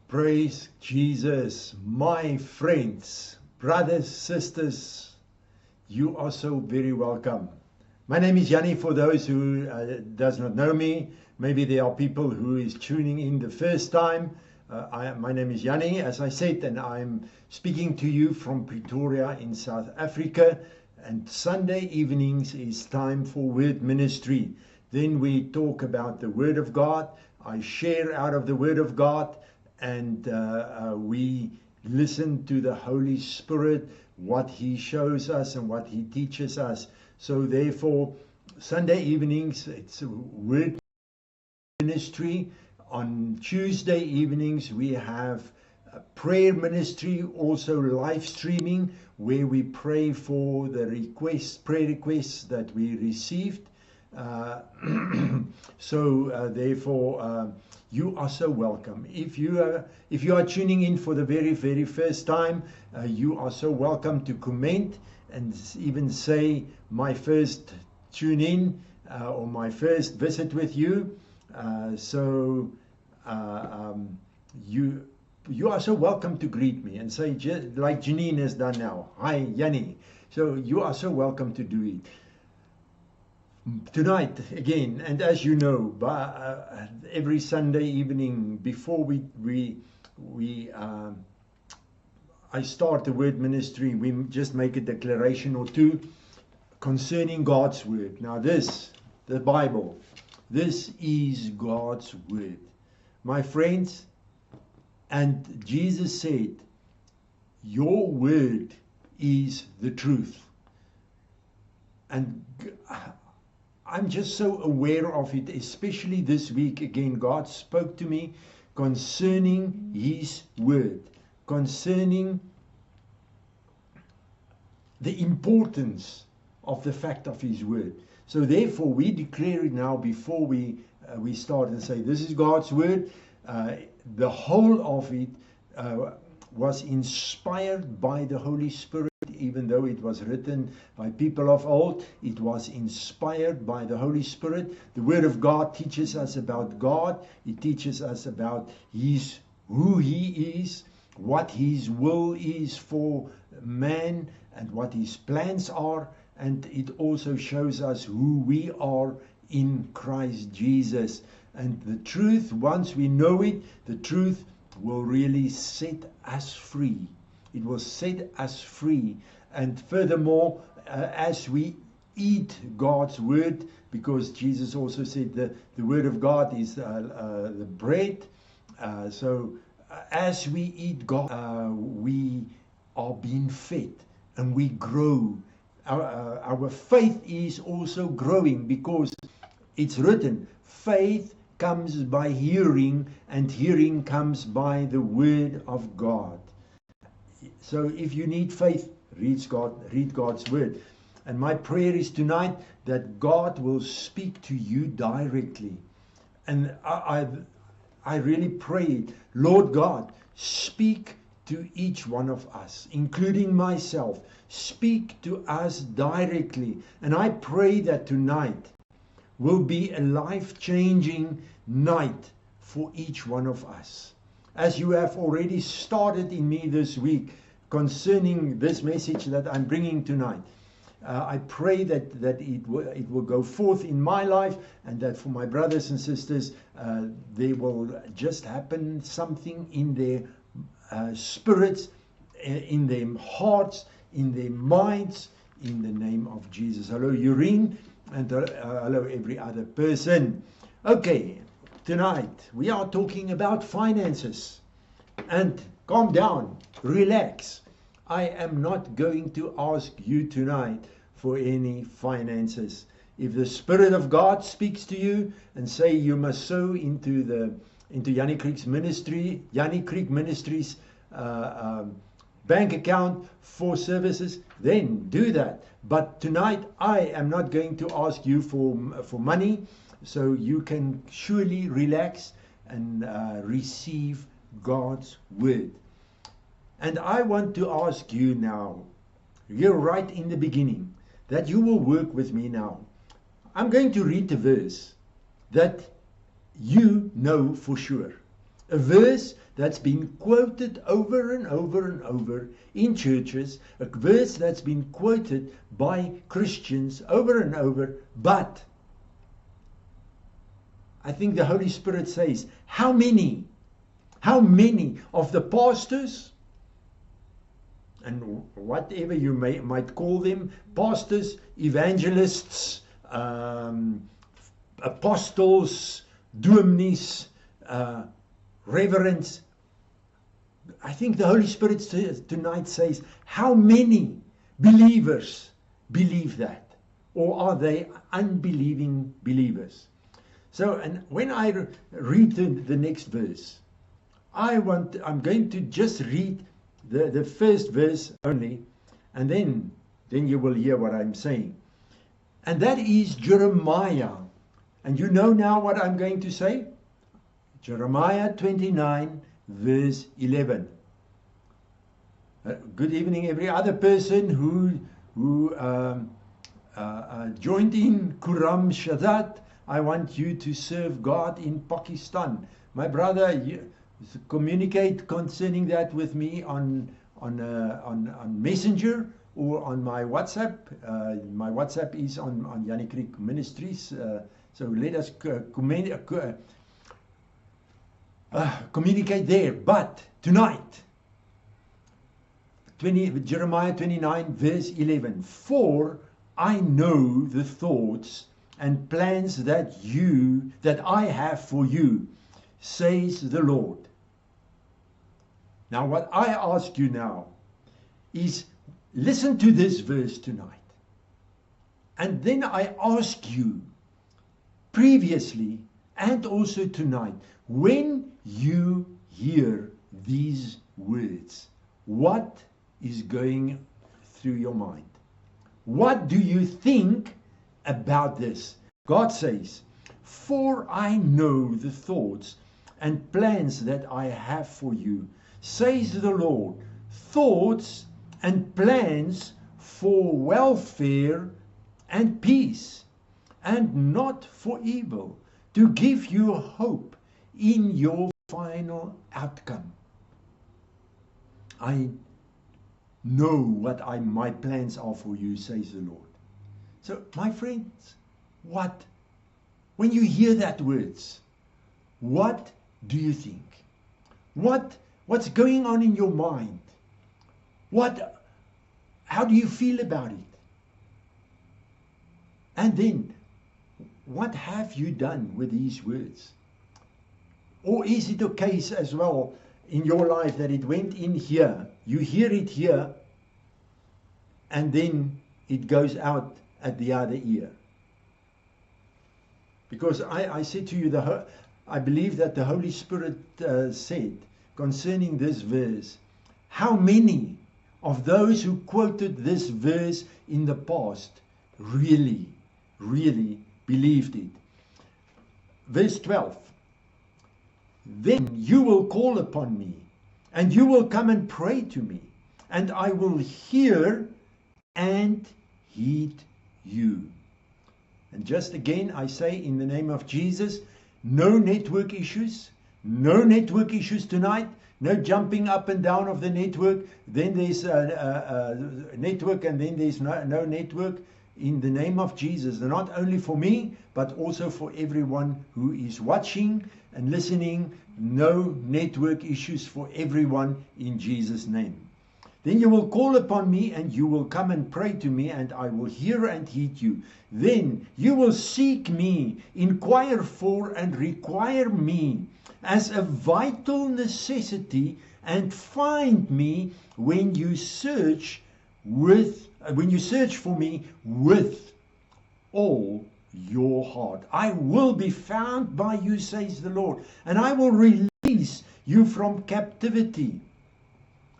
Praise Jesus, my friends, brothers, sisters, you are so very welcome. My name is Yanni. For those who does not know me, maybe there are people who is tuning in the first time. My name is Yanni, as I said, and I'm speaking to you from Pretoria in South Africa. And Sunday evenings is time for word ministry. Then we talk about the Word of God. I share out of the Word of God. And we listen to the Holy Spirit, what He shows us and what He teaches us. So therefore, Sunday evenings, it's a word ministry. On Tuesday evenings, we have a prayer ministry, also live streaming, where we pray for the prayer requests that we received. Therefore, you are so welcome. If you are tuning in for the very first time, you are so welcome to comment and even say my first tune in or my first visit with you. You are so welcome to greet me and say, like Janine has done now, hi Yanni. So you are so welcome to do it. Tonight again, and as you know, every Sunday evening before I start the word ministry, we just make a declaration or two concerning God's word. Now the Bible, this is God's word, my friends. And Jesus said, your word is the truth. And I'm just so aware of it, especially this week. Again, God spoke to me concerning His word, concerning the importance of the fact of His word. So therefore, we declare it now before we start and say, this is God's word. The whole of it was inspired by the Holy Spirit. Even though it was written by people of old, it was inspired by the Holy Spirit. The Word of God teaches us about God. It teaches us about who He is, what His will is for man, and what His plans are. And it also shows us who we are in Christ Jesus. And the truth, once we know it, the truth will really set us free. It will set us free. And furthermore, as we eat God's word, because Jesus also said the word of God is the bread. As we eat God, we are being fed and we grow. Our faith is also growing, because it's written, faith comes by hearing, and hearing comes by the word of God. So if you need faith, read God's word. And my prayer is tonight that God will speak to you directly. And I really pray, Lord God, speak to each one of us, including myself. Speak to us directly. And I pray that tonight will be a life-changing night for each one of us. As you have already started in me this week concerning this message that I'm bringing tonight, I pray that it will go forth in my life, and that for my brothers and sisters, there will just happen something in their spirits, in their hearts, in their minds, in the name of Jesus. Hello, Urine, and hello, every other person. Okay, tonight we are talking about finances. And calm down, relax. I am not going to ask you tonight for any finances. If the Spirit of God speaks to you and say you must sow into Yanni Creek's ministry, Yanni Creek Ministries bank account for services, then do that. But tonight I am not going to ask you for money, so you can surely relax and receive God's word. And I want to ask you now, you're right in the beginning, that you will work with me now. I'm going to read the verse that you know for sure. A verse that's been quoted over and over and over in churches, a verse that's been quoted by Christians over and over, but I think the Holy Spirit says, how many of the pastors, and whatever you might call them, pastors, evangelists, apostles, dominees, reverends, I think the Holy Spirit tonight says, how many believers believe that? Or are they unbelieving believers? So, and when I read the next verse, I'm going to just read the first verse only, and then you will hear what I'm saying. And that is Jeremiah. And you know now what I'm going to say? Jeremiah 29, verse 11. Good evening, every other person who joined in Kuram Shadat. I want you to serve God in Pakistan. My brother, you communicate concerning that with me on Messenger or on my WhatsApp. My WhatsApp is on Yannick Creek Ministries. So let us communicate there. But tonight, Jeremiah 29, verse 11. For I know the thoughts and plans that I have for you, says the Lord. Now what I ask you now is, listen to this verse tonight. And then I ask you, previously and also tonight, when you hear these words, what is going through your mind? What do you think about this? God says, for I know the thoughts and plans that I have for you, says the Lord, thoughts and plans for welfare and peace, and not for evil, to give you hope in your final outcome. I know what my plans are for you, says the Lord. So, my friends, when you hear that words, what do you think? What's going on in your mind? How do you feel about it? And then, what have you done with these words? Or is it a case as well in your life that it went in here, you hear it here, and then it goes out at the other ear? Because I said to you, I believe that the Holy Spirit said concerning this verse, how many of those who quoted this verse in the past really believed it? Verse 12. Then you will call upon me, and you will come and pray to me, and I will hear and heed you. And just again, I say in the name of Jesus, no network issues tonight, no jumping up and down of the network, then there's a network and then there's no network. In the name of Jesus, not only for me, but also for everyone who is watching and listening, no network issues for everyone in Jesus' name. Then you will call upon me and you will come and pray to me, and I will hear and heed you. Then you will seek me, inquire for and require me as a vital necessity, and find me when you search for me with all your heart. I will be found by you, says the Lord, and I will release you from captivity.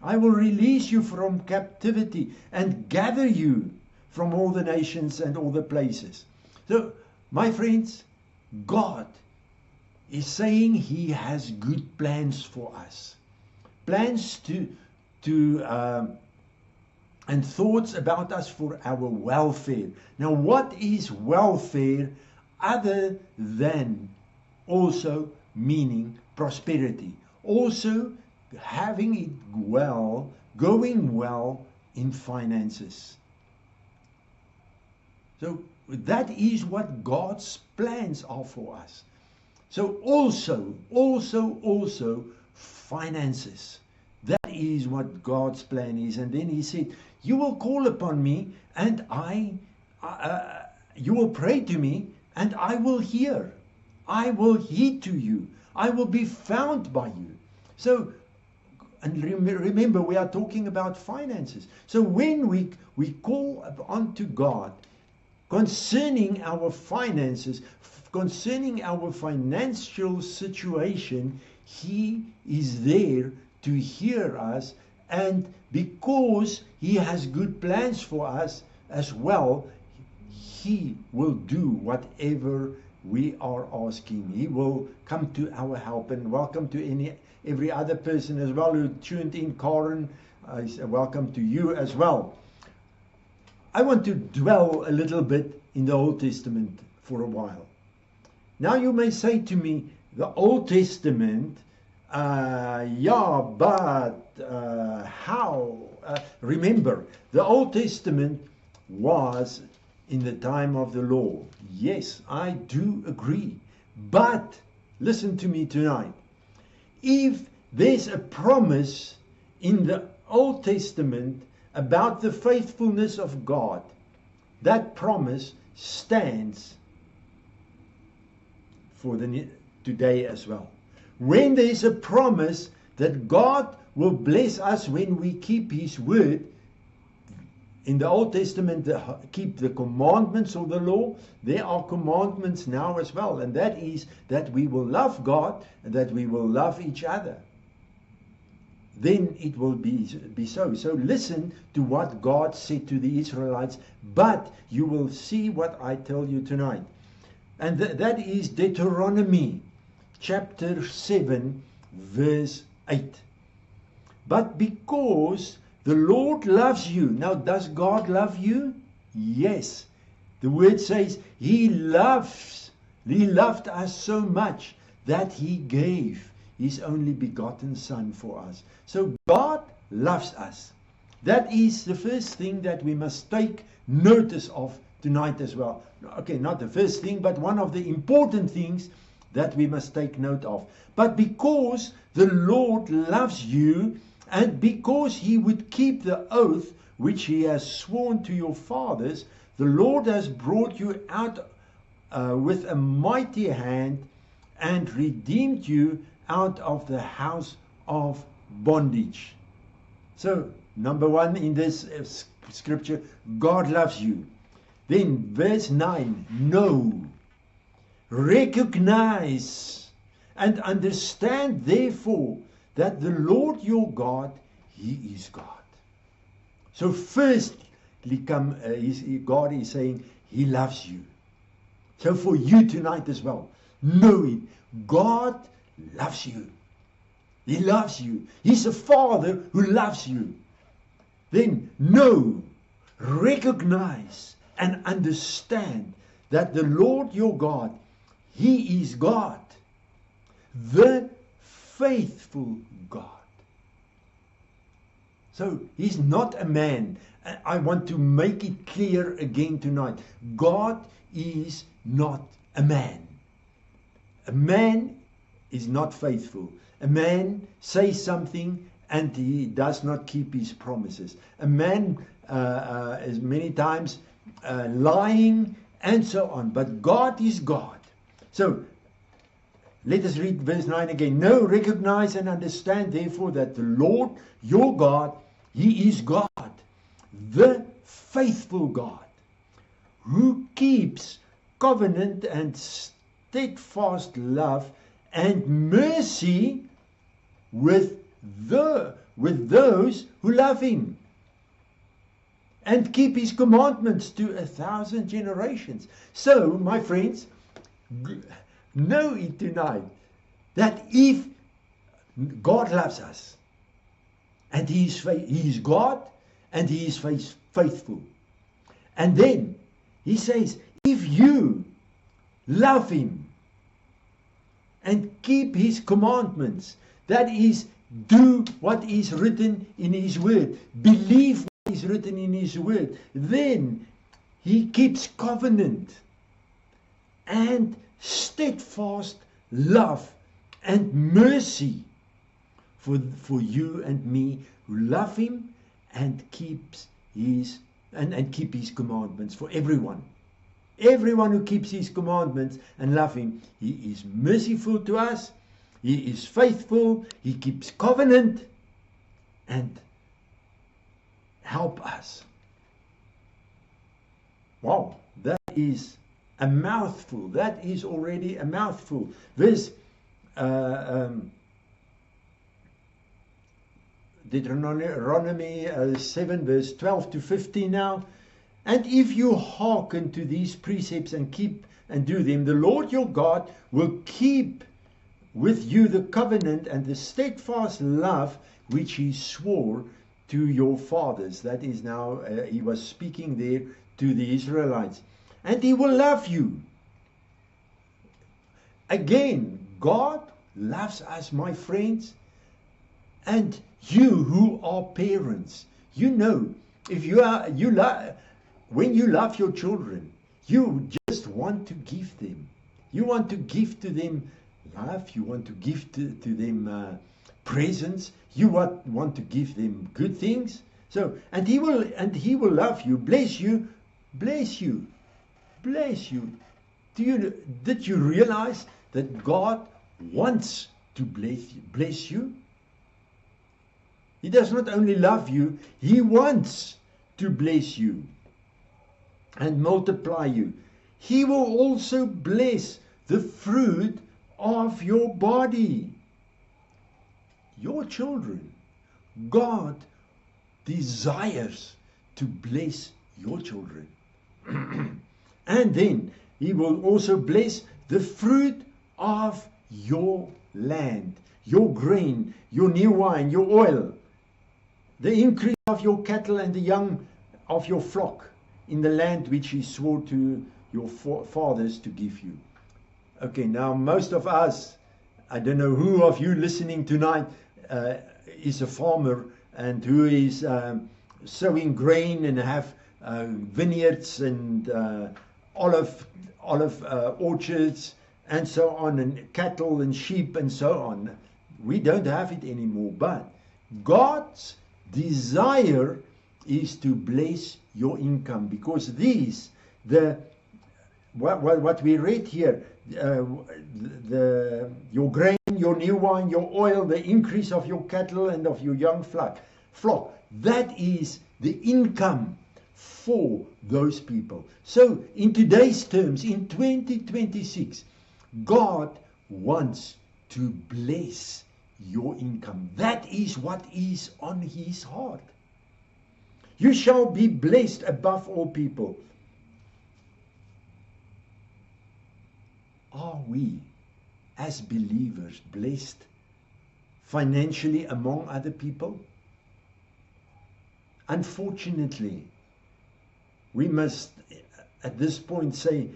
I will release you from captivity and gather you from all the nations and all the places. So, my friends, God is saying He has good plans for us. Plans and thoughts about us for our welfare. Now, what is welfare other than also meaning prosperity? also having it well, going well in finances. So that is what God's plans are for us. So also finances. That is what God's plan is. And then he said, you will call upon me and you will pray to me and I will hear. I will heed to you. I will be found by you. So, and remember, we are talking about finances. So when we call upon to God concerning our finances, concerning our financial situation, he is there to hear us, and because he has good plans for us as well, he will do whatever we are asking. He will come to our help. And welcome to every other person as well who tuned in. Karen, welcome to you as well. I want to dwell a little bit in the Old Testament for a while. Now you may say to me, the Old Testament, how? Remember, the Old Testament was in the time of the law. Yes, I do agree. But listen to me tonight. If there's a promise in the Old Testament about the faithfulness of God, that promise stands for today as well. When there is a promise that God will bless us when we keep his word, in the Old Testament, keep the commandments of the law, there are commandments now as well, and that is that we will love God and that we will love each other. Then it will be so. So listen to what God said to the Israelites, but you will see what I tell you tonight. And that is Deuteronomy chapter 7 verse 8. But because the Lord loves you. Now, does God love you? Yes. The word says he loved us so much that he gave his only begotten Son for us. So God loves us. That is the first thing that we must take notice of tonight as well. Okay, not the first thing, but one of the important things that we must take note of. But because the Lord loves you, and because he would keep the oath which he has sworn to your fathers, the Lord has brought you out with a mighty hand and redeemed you out of the house of bondage. So, number one in this scripture, God loves you. Then verse 9, know, recognize, and understand therefore that the Lord your God, he is God. So firstly, God is saying he loves you. So for you tonight as well, know it. God loves you. He loves you. He's a Father who loves you. Then know, recognize, and understand that the Lord your God, he is God. The faithful God. So he's not a man. I want to make it clear again tonight. God is not a man. A man is not faithful. A man says something and he does not keep his promises. A man is many times lying and so on. But God is God. So let us read verse 9 again. Know, recognize, and understand, therefore, that the Lord, your God, he is God, the faithful God, who keeps covenant and steadfast love and mercy with those who love him and keep his commandments to 1,000 generations. So, my friends, know it tonight that if God loves us and he is God and he is faithful, and then he says if you love him and keep his commandments, That is, do what is written in His Word. Believe what is written in His Word. Then He keeps covenant and steadfast love and mercy for you and me who love Him and keep His commandments. For everyone who keeps His commandments and love Him, He is merciful to us, He is faithful, He keeps covenant and help us. Wow, that is a mouthful. That is already a mouthful. Verse Deuteronomy 7 verse 12 to 15 now. And if you hearken to these precepts and keep and do them, the Lord your God will keep with you the covenant and the steadfast love which He swore to your fathers. That is now, He was speaking there to the Israelites. And He will love you. Again, God loves us, my friends. And you who are parents, you know, if when you love your children, you just want to give them. You want to give to them love. You want to give to them presents. You want to give them good things. So, and He will love you, bless you, bless you, bless you. Did you realize that God wants to bless you? He does not only love you, He wants to bless you and multiply you. He will also bless the fruit of your body, your children. God desires to bless your children. And then He will also bless the fruit of your land, your grain, your new wine, your oil, the increase of your cattle and the young of your flock in the land which He swore to your fathers to give you. Okay, now most of us, I don't know who of you listening tonight is a farmer and who is sowing grain and have vineyards and olive orchards and so on, and cattle and sheep and so on. We don't have it anymore, but God's desire is to bless your income, because what we read here, your grain, your new wine, your oil, the increase of your cattle and of your young flock, that is the income for those people. So in today's terms, in 2026, God wants to bless your income. That is what is on His heart. You shall be blessed above all people. Are we, as believers, blessed financially among other people? Unfortunately, we must at this point say,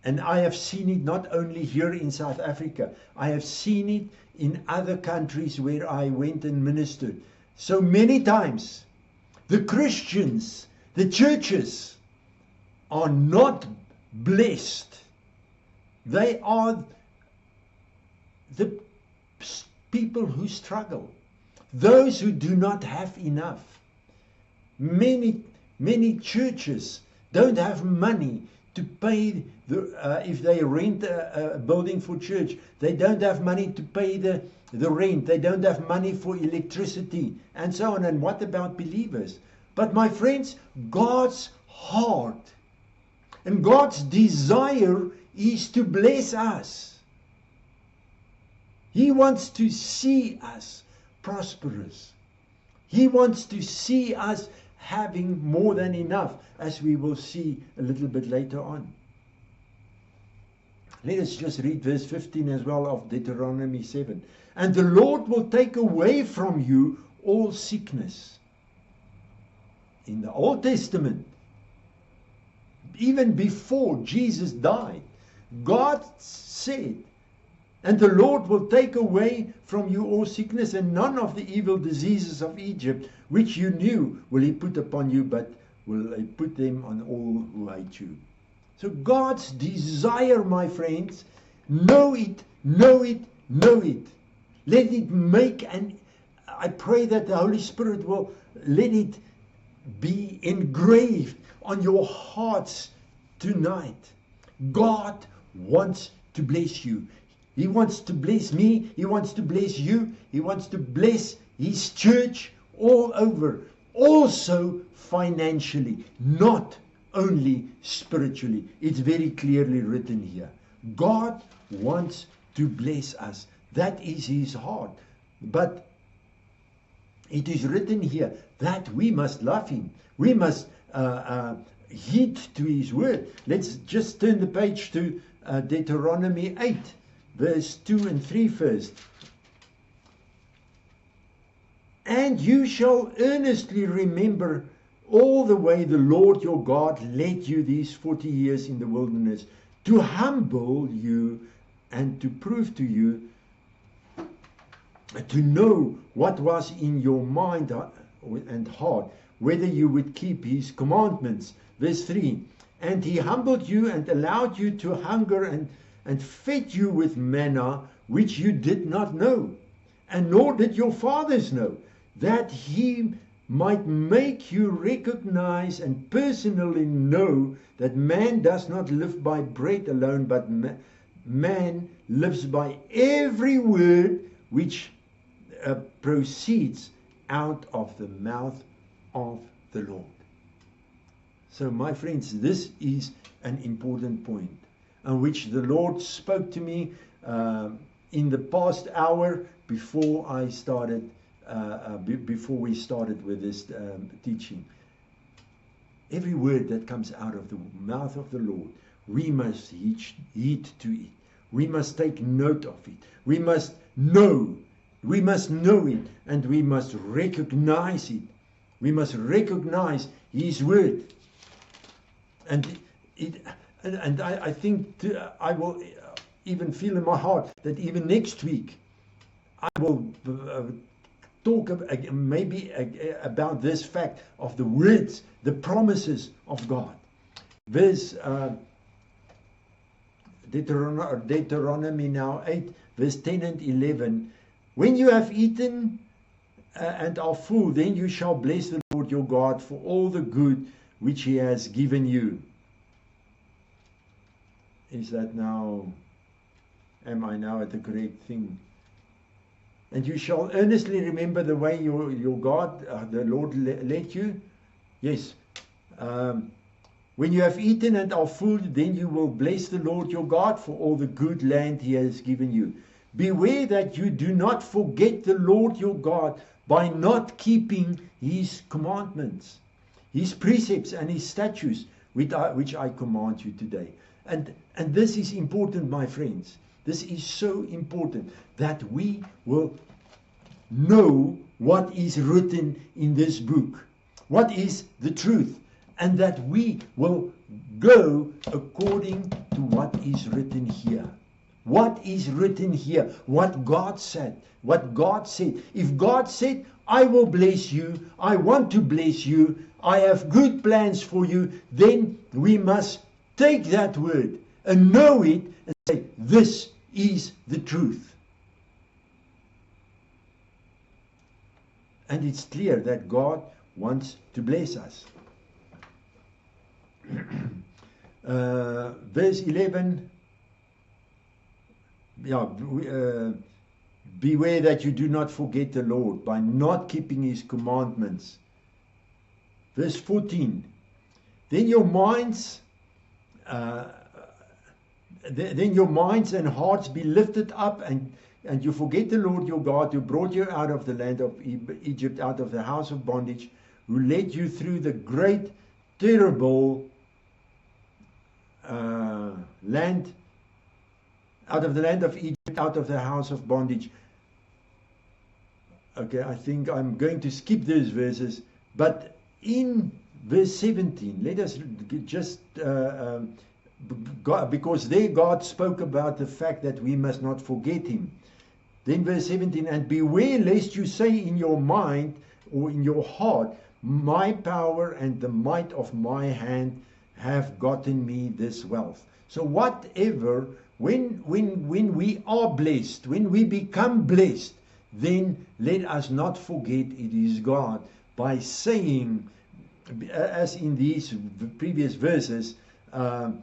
and I have seen it not only here in South Africa, I have seen it in other countries where I went and ministered. So many times, the Christians, the churches, are not blessed. They are the people who struggle, those who do not have enough. Many churches don't have money to pay if they rent a building for church. They don't have money to pay the rent. They don't have money for electricity and so on. And what about believers? But my friends, God's heart and God's desire is to bless us. He wants to see us prosperous. He wants to see us having more than enough, as we will see a little bit later on. Let us just read verse 15 as well of Deuteronomy 7. And the Lord will take away from you all sickness. In the Old Testament, even before Jesus died, God said And the Lord will take away from you all sickness, and none of the evil diseases of Egypt, which you knew, will he put upon you, but will he put them on all who hate you. So God's desire, my friends, know it, know it, know it. Let it make, and I pray that the Holy Spirit will let it be engraved on your hearts tonight. God wants to bless you. He wants to bless me. He wants to bless you. He wants to bless his church all over. Also financially, not only spiritually. It's very clearly written here. God wants to bless us. That is his heart. But it is written here that we must love him. We must heed to his word. Let's just turn the page to Deuteronomy 8. Verse 2 and 3 first. And you shall earnestly remember all the way the Lord your God led you these 40 years in the wilderness, to humble you and to prove to you, to know what was in your mind and heart, whether you would keep his commandments. Verse 3. And he humbled you and allowed you to hunger and fed you with manna, which you did not know, and nor did your fathers know, that he might make you recognize and personally know that man does not live by bread alone, but man lives by every word which proceeds out of the mouth of the Lord. So, my friends, this is an important point, on which the Lord spoke to me in the past hour before I started, before we started with this teaching. Every word that comes out of the mouth of the Lord, we must heed to it. We must take note of it. We must know. We must know it, and we must recognize it. We must recognize his word. And I think I will even feel in my heart that even next week I will talk maybe about this fact of the words, the promises of God. Verse Deuteronomy now 8, verse 10 and 11. When you have eaten and are full, then you shall bless the Lord your God for all the good which he has given you. Is that now, am I now at the correct thing? And you shall earnestly remember the way your God, the Lord led you. Yes. When you have eaten and are full, then you will bless the Lord your God for all the good land he has given you. Beware that you do not forget the Lord your God by not keeping his commandments, his precepts and his statutes, which I command you today. And this is important, my friends. This is so important that we will know what is written in this book, what is the truth, and that we will go according to what is written here. What is written here? What God said. What God said. If God said, I will bless you, I want to bless you, I have good plans for you, then we must take that word and know it and say, this is the truth. And it's clear that God wants to bless us. Verse 11. Beware that you do not forget the Lord by not keeping his commandments. Verse 14. Then your minds and hearts be lifted up, and you forget the Lord your God, who brought you out of the land of Egypt, out of the house of bondage, who led you through the great, terrible land, out of the land of Egypt, out of the house of bondage. Okay, I think I'm going to skip those verses, but in verse 17, let us just because there God spoke about the fact that we must not forget him. Then verse 17, and beware lest you say in your mind or in your heart, my power and the might of my hand have gotten me this wealth. So whatever, when we are blessed, when we become blessed, then let us not forget it is God by saying, as in these previous verses, and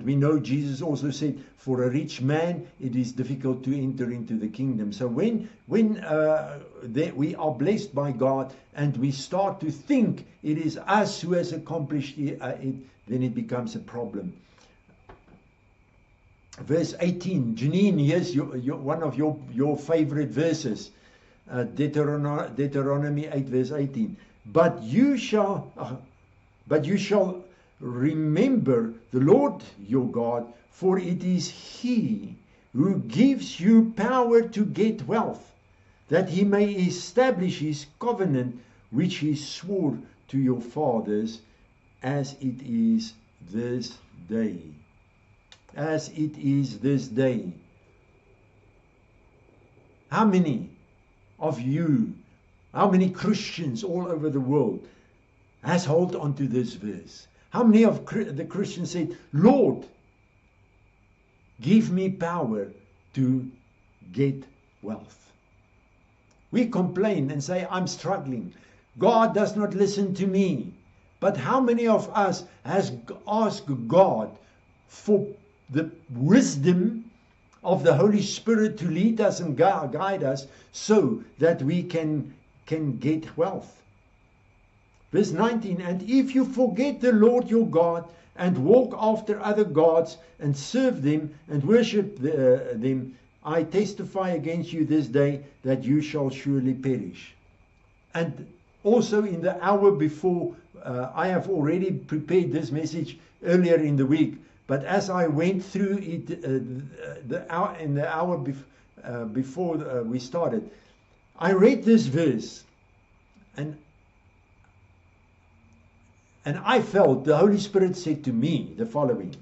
we know Jesus also said, for a rich man it is difficult to enter into the kingdom. So when we are blessed by God and we start to think it is us who has accomplished it, then it becomes a problem. Verse 18, Janine, here's one of your favorite verses, Deuteronomy 8 verse 18. But you shall remember the Lord your God, for it is he who gives you power to get wealth, that he may establish his covenant which he swore to your fathers, as it is this day. As it is this day. How many of you, how many Christians all over the world has hold on to this verse? How many of the Christians said, Lord, give me power to get wealth? We complain and say, I'm struggling. God does not listen to me. But how many of us has asked God for the wisdom of the Holy Spirit to lead us and guide us so that we can get wealth? Verse 19, and if you forget the Lord your God and walk after other gods and serve them and worship them, I testify against you this day that you shall surely perish. And also in the hour before, I have already prepared this message earlier in the week, but as I went through it in the hour before we started, I read this verse and I felt the Holy Spirit said to me the following.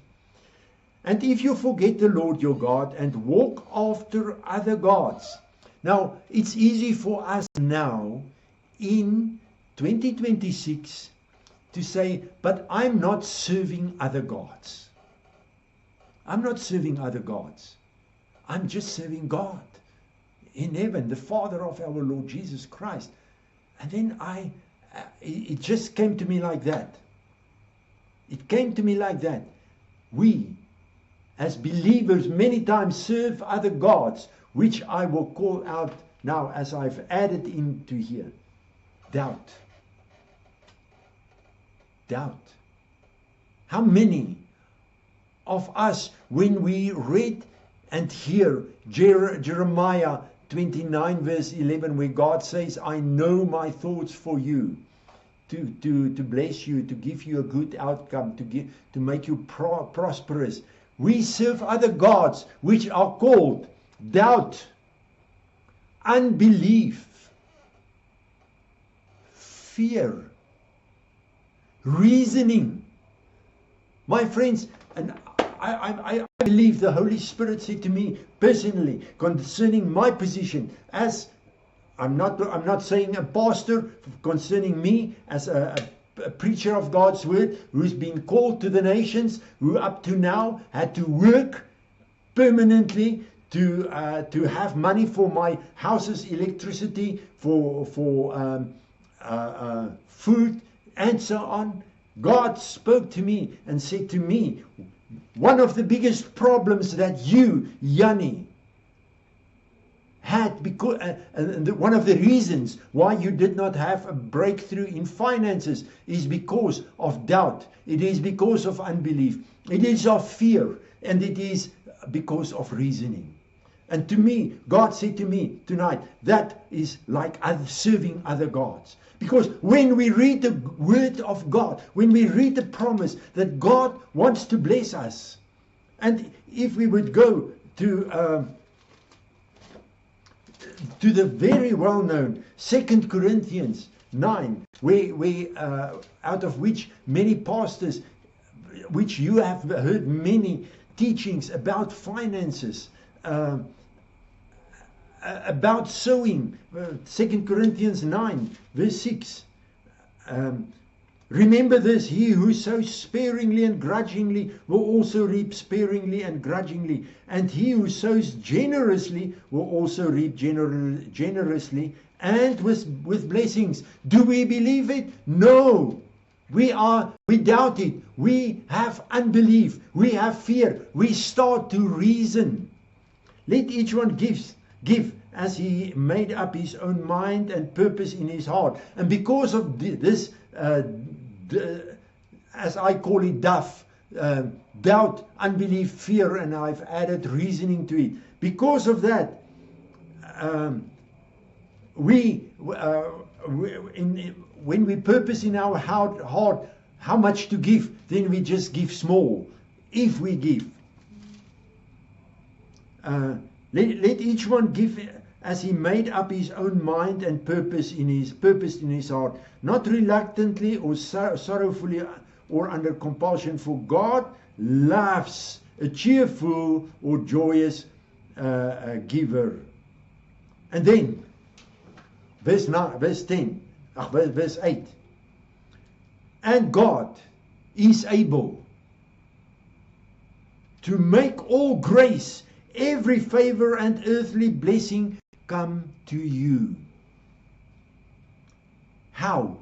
And if you forget the Lord your God and walk after other gods. Now, it's easy for us now in 2026 to say, but I'm not serving other gods. I'm not serving other gods. I'm just serving God in heaven, the Father of our Lord Jesus Christ. And then it just came to me like that. It came to me like that. We, as believers, many times serve other gods, which I will call out now as I've added into here. Doubt. Doubt. How many of us, when we read and hear Jeremiah 29 verse 11, where God says, I know my thoughts for you, to bless you, to give you a good outcome, to make you prosperous. We serve other gods which are called doubt, unbelief, fear, reasoning. My friends, and I believe the Holy Spirit said to me personally concerning my position as I'm not saying a pastor, concerning me as a preacher of God's word who's been called to the nations, who up to now had to work permanently to have money for my house's electricity, for food and so on. God spoke to me and said to me, one of the biggest problems that you, Yanni, had, because one of the reasons why you did not have a breakthrough in finances is because of doubt. It is because of unbelief. It is of fear, and it is because of reasoning. And to me, God said to me tonight, that is like serving other gods. Because when we read the word of God, when we read the promise that God wants to bless us, and if we would go to the very well-known 2 Corinthians 9, where out of which many pastors which you have heard many teachings about finances, about sowing, 2 Corinthians 9 verse 6. Remember this, he who sows sparingly and grudgingly will also reap sparingly and grudgingly, and he who sows generously will also reap generously and with blessings. Do we believe it? No. We doubt it. We have unbelief. We have fear. We start to reason. Let each one give as he made up his own mind and purpose in his heart. And because of this, as I call it, doubt, unbelief, fear, and I've added reasoning to it. Because of that, when we purpose in our heart how much to give, then we just give small. If we give, let each one give as he made up his own mind and purpose in his heart, not reluctantly or sorrowfully or under compulsion, for God loves a cheerful or joyous giver. And then verse 8. And God is able to make all grace, every favor and earthly blessing come to you. How?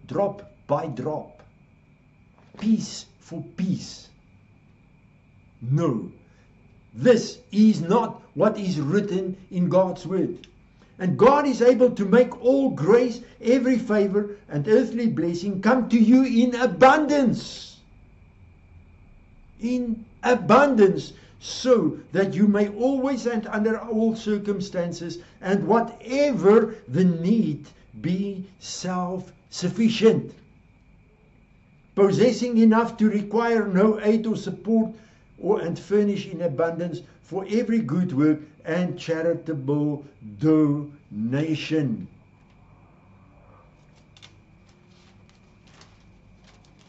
Drop by drop. Piece for piece. No. This is not what is written in God's word. And God is able to make all grace, every favor and earthly blessing come to you in abundance. In abundance, so that you may always and under all circumstances and whatever the need be self-sufficient, possessing enough to require no aid or support, and furnish in abundance for every good work and charitable donation.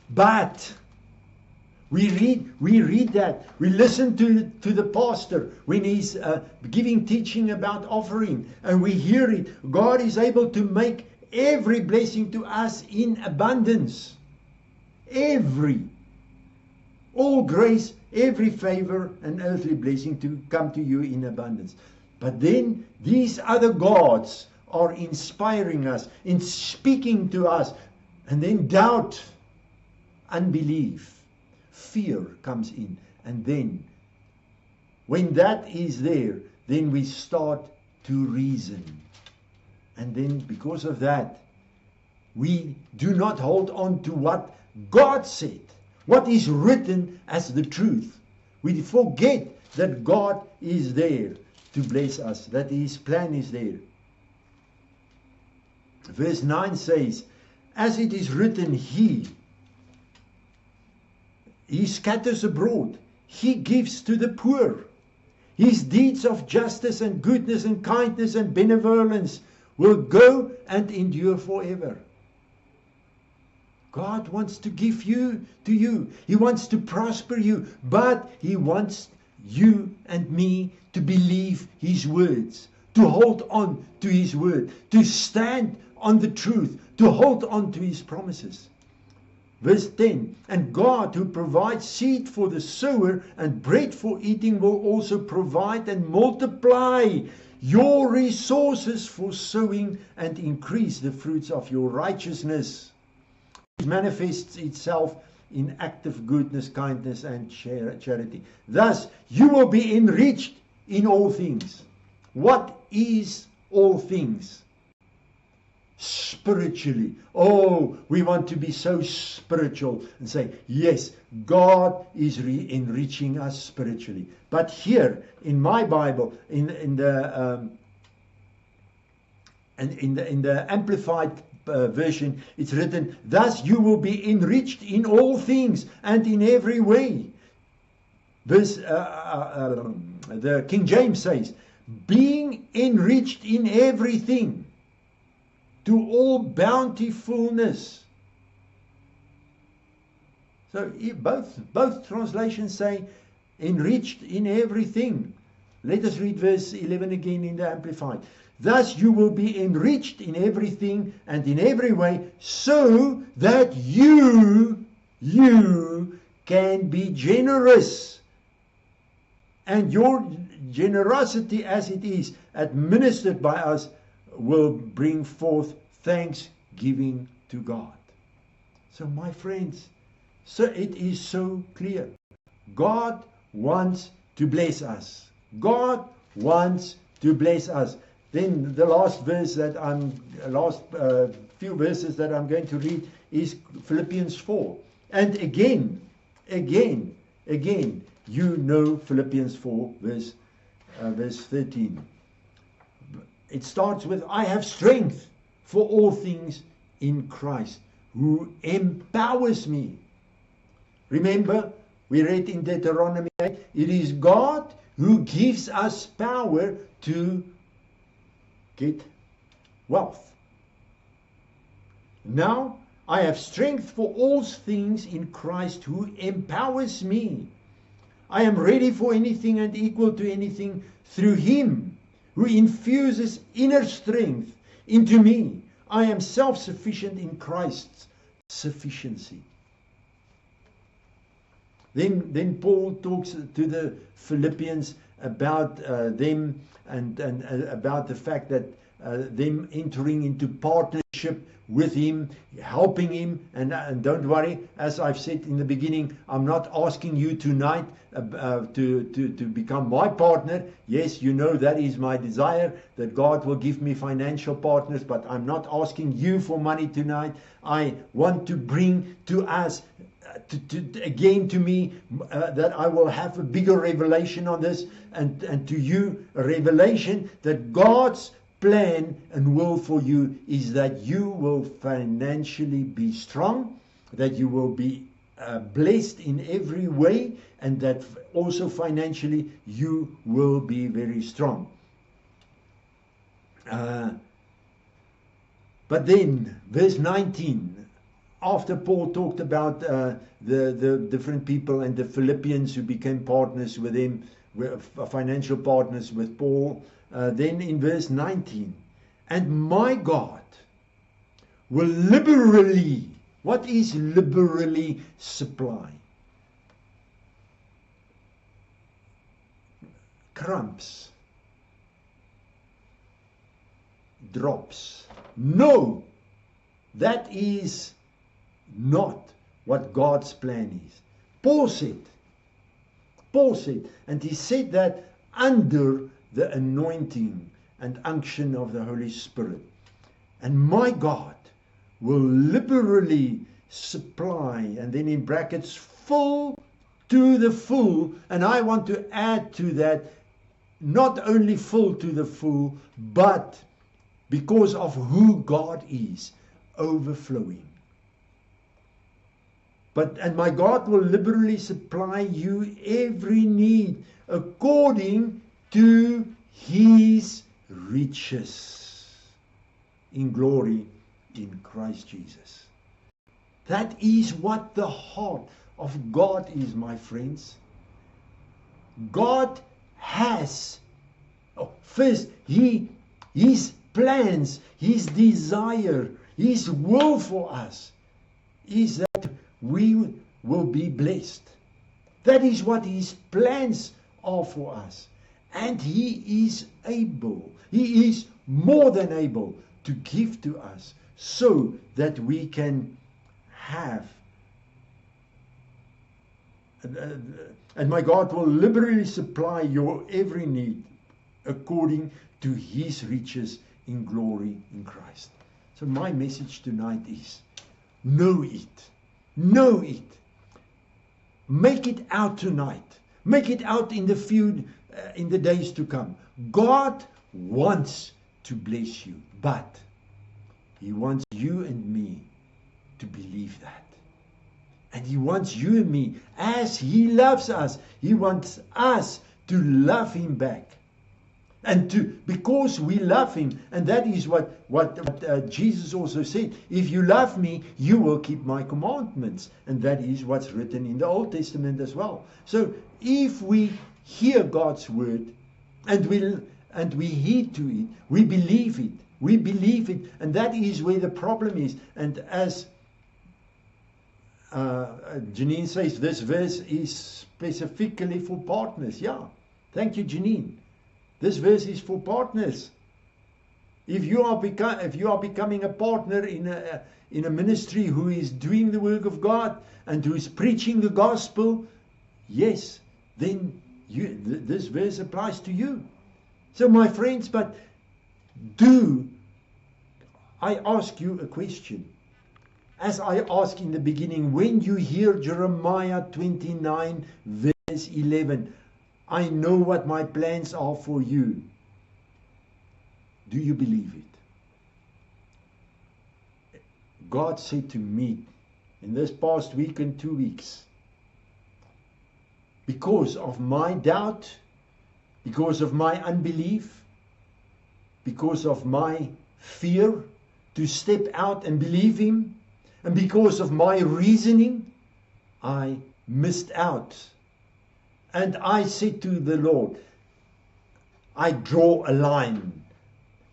But we read that. We listen to the pastor when he's giving teaching about offering, and we hear it. God is able to make every blessing to us in abundance. All grace, every favor and earthly blessing to come to you in abundance. But then these other gods are inspiring us, in speaking to us, and then doubt, unbelief, fear comes in. And then when that is there, then we start to reason. And then because of that, we do not hold on to what God said, what is written as the truth. We forget that God is there to bless us, that His plan is there. Verse 9 says, as it is written, He scatters abroad, He gives to the poor. His deeds of justice and goodness and kindness and benevolence will go and endure forever. God wants to give to you. He wants to prosper you, but He wants you and me to believe His words, to hold on to His word, to stand on the truth, to hold on to His promises. Verse 10, and God who provides seed for the sower and bread for eating will also provide and multiply your resources for sowing and increase the fruits of your righteousness. It manifests itself in active goodness, kindness, and charity. Thus, you will be enriched in all things. What is all things? Spiritually. Oh, we want to be so spiritual and say, yes, God is enriching us spiritually. But here in my Bible, in the Amplified version, it's written, thus you will be enriched in all things and in every way. The King James says, being enriched in everything to all bountifulness. So both translations say enriched in everything. Let us read verse 11 again in the Amplified. Thus you will be enriched in everything and in every way, so that you can be generous. And your generosity as it is administered by us will bring forth thanksgiving to God. So my friends, so it is so clear. God wants to bless us. God wants to bless us. Then the last few verses that I'm going to read is Philippians 4. And again, you know Philippians 4, verse 13. It starts with, I have strength for all things in Christ, who empowers me. Remember, we read in Deuteronomy 8, it is God who gives us power to get wealth. Now, I have strength for all things in Christ who empowers me. I am ready for anything and equal to anything through Him who infuses inner strength into me. I am self-sufficient in Christ's sufficiency. Then Paul talks to the Philippians about them and about the fact that them entering into partnership with him, helping him, and don't worry, as I've said in the beginning, I'm not asking you tonight to become my partner. Yes, you know that is my desire, that God will give me financial partners, but I'm not asking you for money tonight. I want to bring to us to me that I will have a bigger revelation on this, and to you a revelation that God's plan and will for you is that you will financially be strong, that you will be blessed in every way, and that also financially you will be very strong. But then verse 19, after Paul talked about the different people and the Philippians who became partners with him, financial partners with Paul, then in verse 19, and my God will liberally, what is liberally supply? Crumbs, drops. No, that is not what God's plan is. Paul said, and he said that under the anointing and unction of the Holy Spirit. And my God will liberally supply, and then in brackets, full to the full. And I want to add to that, not only full to the full, but because of who God is, overflowing. And my God will liberally supply you every need according to His riches in glory in Christ Jesus. That is what the heart of God is, my friends. God has, first, His plans, His desire, His will for us is that we will be blessed. That is what His plans are for us. And He is able, He is more than able to give to us so that we can have. And my God will liberally supply your every need according to His riches in glory in Christ. So my message tonight is, know it. Know it. Make it out tonight. Make it out in the days to come. God wants to bless you, but He wants you and me to believe that. And He wants you and me, as He loves us, He wants us to love Him back. because we love him, and that is what Jesus also said. If you love me, you will keep my commandments, and that is what's written in the Old Testament as well. So if we hear God's word and we heed to it, we believe it, and that is where the problem is. And as Janine says, this verse is specifically for partners. Yeah, thank you, Janine. This verse is for partners. If you are becoming a partner in a ministry who is doing the work of God and who is preaching the gospel, yes, then this verse applies to you. So, my friends, but I ask you a question? As I asked in the beginning, when you hear Jeremiah 29 verse 11, I know what my plans are for you. Do you believe it? God said to me in this past week and 2 weeks, because of my doubt, because of my unbelief, because of my fear to step out and believe him, and because of my reasoning, I missed out. And I said to the Lord, I draw a line.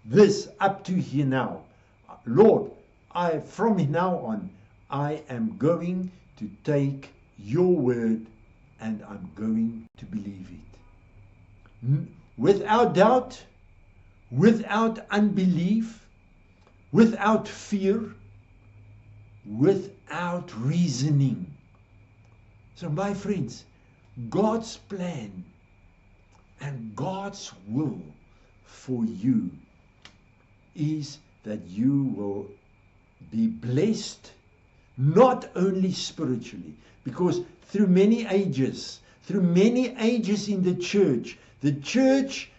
This up to here now. Lord, from now on, I am going to take your word and I'm going to believe it. Without doubt, without unbelief, without fear, without reasoning. So, my friends, God's plan and God's will for you is that you will be blessed, not only spiritually, because through many ages in the church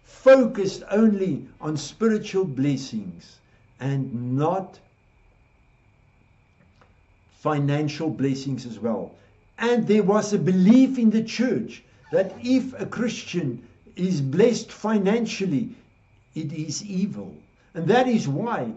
focused only on spiritual blessings and not financial blessings as well. And there was a belief in the church that if a Christian is blessed financially, it is evil. And that is why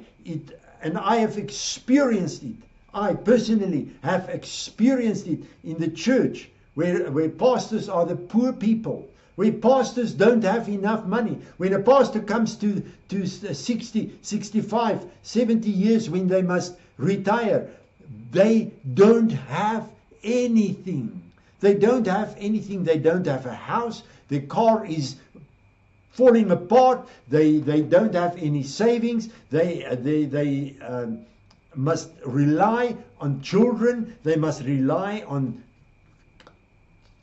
and I have experienced it. I personally have experienced it in the church where pastors are the poor people, where pastors don't have enough money. When a pastor comes to 60, 65, 70 years when they must retire, they don't have anything. They don't have anything. They don't have a house. Their car is falling apart. They don't have any savings. They must rely on children. They must rely on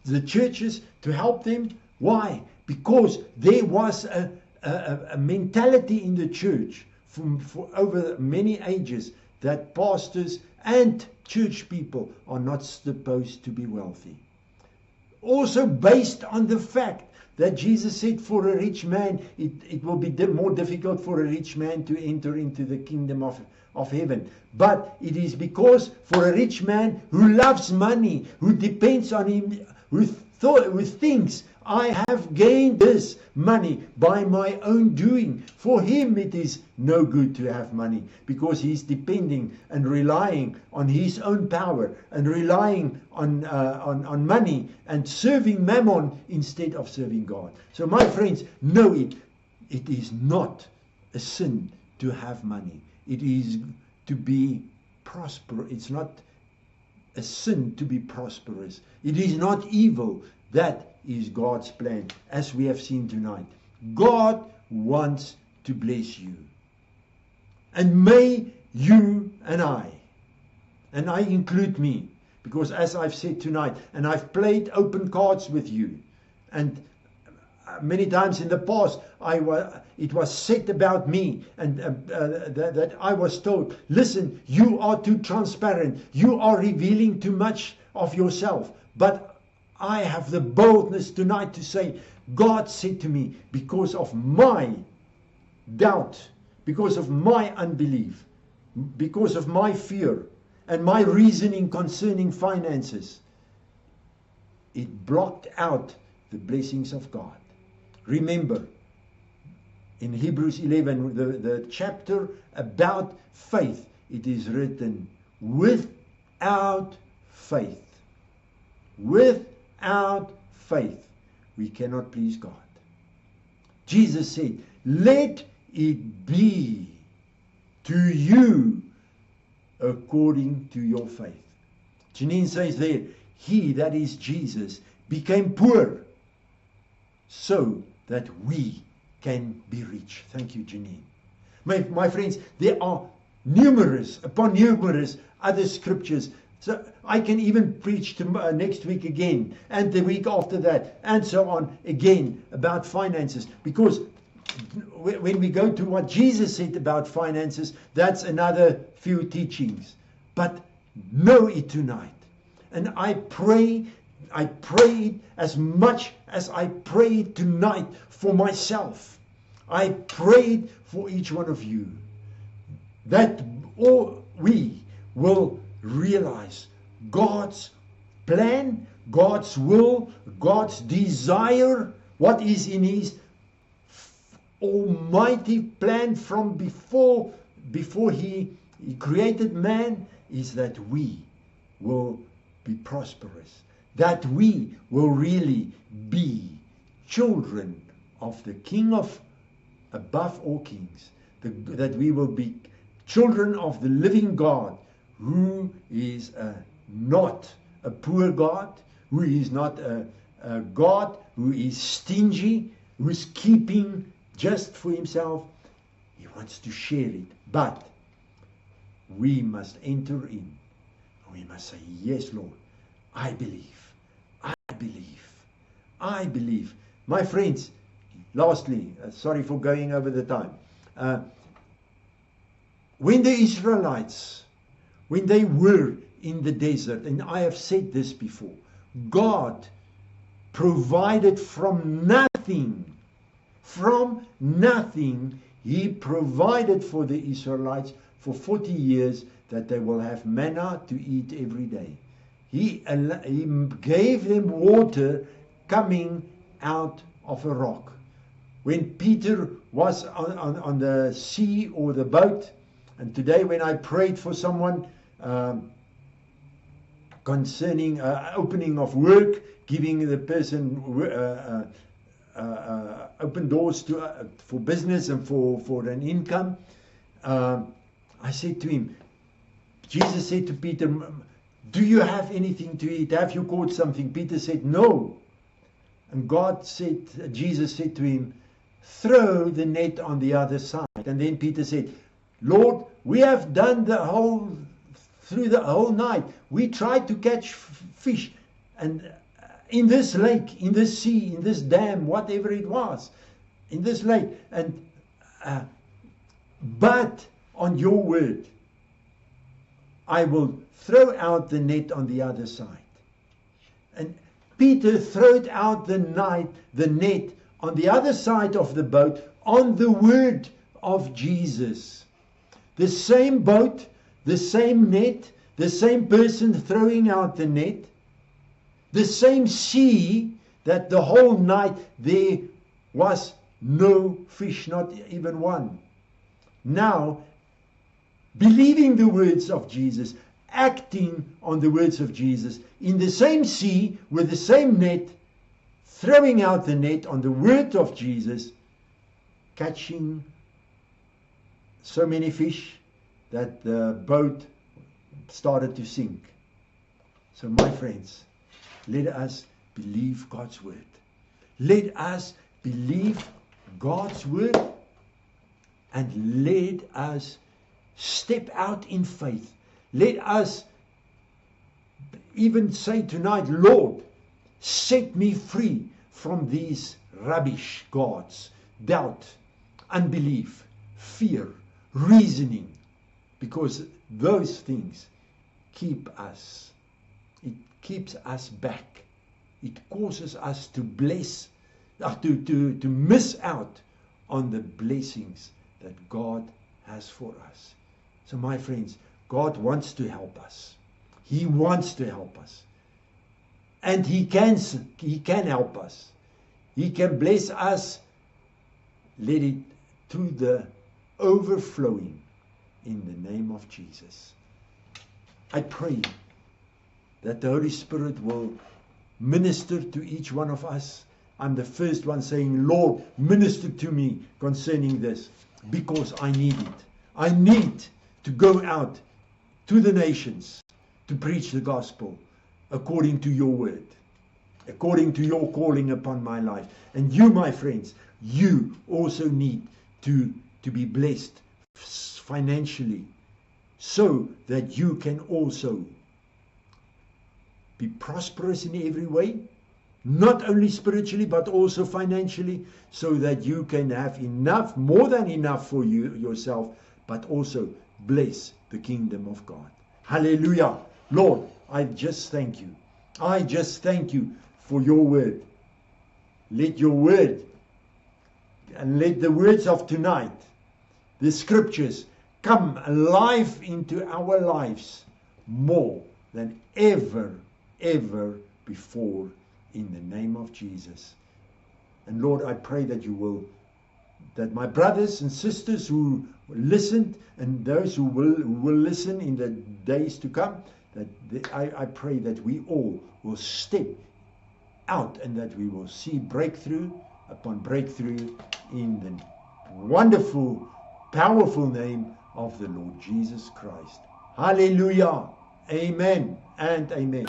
the churches to help them. Why? Because there was a mentality in the church for over many ages that pastors and church people are not supposed to be wealthy. Also based on the fact that Jesus said for a rich man, it will be more difficult for a rich man to enter into the kingdom of heaven. But it is because for a rich man who loves money, who depends on him, who thinks, I have gained this money by my own doing. For him it is no good to have money because he's depending and relying on his own power and relying on money and serving mammon instead of serving God. So my friends, know it. It is not a sin to have money. It is to be prosperous. It's not a sin to be prosperous. It is not evil. That is God's plan, as we have seen tonight. God wants to bless you. And may you and I include me, because as I've said tonight, and I've played open cards with you, and many times in the past, it was said about me, and that I was told, listen, you are too transparent, you are revealing too much of yourself. But I have the boldness tonight to say, God said to me, because of my doubt, because of my unbelief, because of my fear, and my reasoning concerning finances, it blocked out the blessings of God. Remember, In Hebrews 11, the chapter about faith, it is written, without faith, without faith, we cannot please God. Jesus said, let it be to you according to your faith. Janine says there, he, that is Jesus, became poor so that we can be rich. Thank you, Janine. My friends, there are numerous upon numerous other scriptures. So I can even preach to next week again, and the week after that, and so on again about finances. Because when we go to what Jesus said about finances, that's another few teachings. But know it tonight. And I pray it as much as I pray tonight for myself. I prayed for each one of you that all we will realize God's plan, God's will, God's desire, what is in His almighty plan from before He created man, is that we will be prosperous, that we will really be children of the King of above all kings, that we will be children of the living God, who is not a poor God, who is not a God who is stingy, who is keeping just for himself. He wants to share it, but we must enter in. We must say, yes, Lord, I believe, I believe, I believe. My friends, lastly, sorry for going over the time. When the Israelites, when they were in the desert, and I have said this before, God provided from nothing. From nothing, He provided for the Israelites for 40 years that they will have manna to eat every day. He gave them water coming out of a rock. When Peter was on the sea or the boat, and today when I prayed for someone concerning opening of work, giving the person open doors to for business and for an income, I said to him, Jesus said to Peter, do you have anything to eat? Have you caught something? Peter said, no. And Jesus said to him, throw the net on the other side. And then Peter said, Lord, we have done through the whole night. We tried to catch fish. And in this lake, in this sea, in this dam, whatever it was, in this lake. And but on your word, I will throw out the net on the other side. And Peter threw out the net on the other side of the boat on the word of Jesus. The same boat, the same net, the same person throwing out the net, the same sea that the whole night there was no fish, not even one. Now, believing the words of Jesus, acting on the words of Jesus, in the same sea with the same net, throwing out the net on the word of Jesus, catching so many fish that the boat started to sink. So my friends, let us believe God's word. Let us believe God's word, and let us step out in faith. Let us even say tonight, Lord, set me free from these rubbish gods, doubt, unbelief, fear, reasoning, because those things keep us. It keeps us back. It causes us to to miss out on the blessings that God has for us. So my friends, God wants to help us. He wants to help us. And He can help us. He can bless us. Let it to the overflowing in the name of Jesus. I pray that the Holy Spirit will minister to each one of us. I'm the first one saying, Lord, minister to me concerning this, because I need it. I need to go out to the nations to preach the gospel according to your word, according to your calling upon my life. And you, my friends, you also need to be blessed financially, so that you can also be prosperous in every way, not only spiritually but also financially, so that you can have enough, more than enough for you yourself, but also bless the kingdom of God. Hallelujah. Lord, I just thank you. I just thank you for your word. Let your word and let the words of tonight, the scriptures, come alive into our lives more than ever before, in the name of Jesus. And Lord, I pray that you will, that my brothers and sisters who listened and those who will listen in the days to come, that I pray that we all will step out and that we will see breakthrough upon breakthrough in the wonderful, powerful name of the Lord Jesus Christ. Hallelujah. Amen and amen.